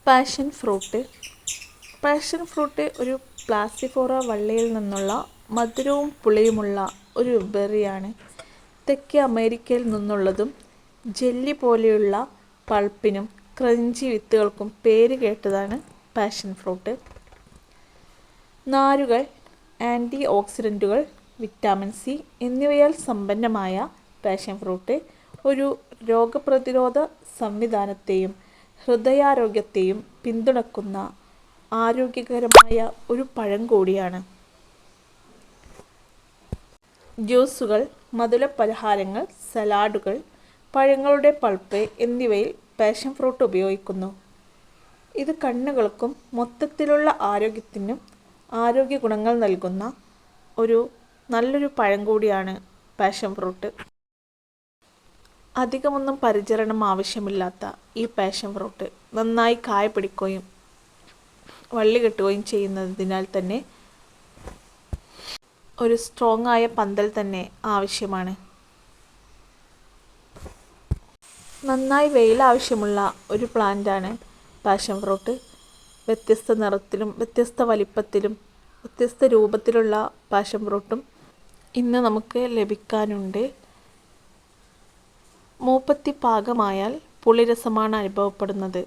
Passion fruit. Passion fruit ഒരു പ്ലാസിഫോറ വള്ളിയിൽ നിന്നുള്ള മധുരവും പുളിയുമുള്ള ഒരു ബെറിയാണ്. തെക്കേ അമേരിക്കയിൽ നിന്നുള്ളതും ജെല്ലി പോലെയുള്ള പൾപ്പിനും ക്രഞ്ചി വിത്തുകൾക്കും പേര് കേട്ടതാണ് പാഷൻ ഫ്രൂട്ട്. നാരുകൾ, ആൻറ്റി ഓക്സിഡൻറ്റുകൾ, വിറ്റാമിൻ സി എന്നിവയാൽ സമ്പന്നമായ പാഷൻ ഫ്രൂട്ട് ഒരു രോഗപ്രതിരോധ സംവിധാനത്തെയും ഹൃദയാരോഗ്യത്തെയും പിന്തുണയ്ക്കുന്ന ആരോഗ്യകരമായ ഒരു പഴം കൂടിയാണ്. ജ്യൂസുകൾ, മധുരപലഹാരങ്ങൾ, സലാഡുകൾ, പഴങ്ങളുടെ പൾപ്പ് എന്നിവയിൽ പാഷൻ ഫ്രൂട്ട് ഉപയോഗിക്കുന്നു. ഇത് കണ്ണുകൾക്കും മൊത്തത്തിലുള്ള ആരോഗ്യത്തിനും ആരോഗ്യ ഗുണങ്ങൾ നൽകുന്ന നല്ലൊരു പഴം കൂടിയാണ് പാഷൻ ഫ്രൂട്ട്. അധികമൊന്നും പരിചരണം ആവശ്യമില്ലാത്ത ഈ പാഷൻ ഫ്രൂട്ട് നന്നായി കായ പിടിക്കുകയും വള്ളി കെട്ടുകയും ചെയ്യുന്നതിനാൽ തന്നെ ഒരു സ്ട്രോങ് ആയ പന്തൽ തന്നെ ആവശ്യമാണ്. നന്നായി വെയിൽ ആവശ്യമുള്ള ഒരു പ്ലാന്റാണ് പാഷൻ ഫ്രൂട്ട്. വ്യത്യസ്ത നിറത്തിലും വ്യത്യസ്ത വലിപ്പത്തിലും വ്യത്യസ്ത രൂപത്തിലുള്ള പാഷൻ ഫ്രൂട്ടും ഇന്ന് നമുക്ക് ലഭിക്കാനുണ്ട്. മൂപ്പെത്തി പാകമായാൽ പുളിരസമാണ് അനുഭവപ്പെടുന്നത്.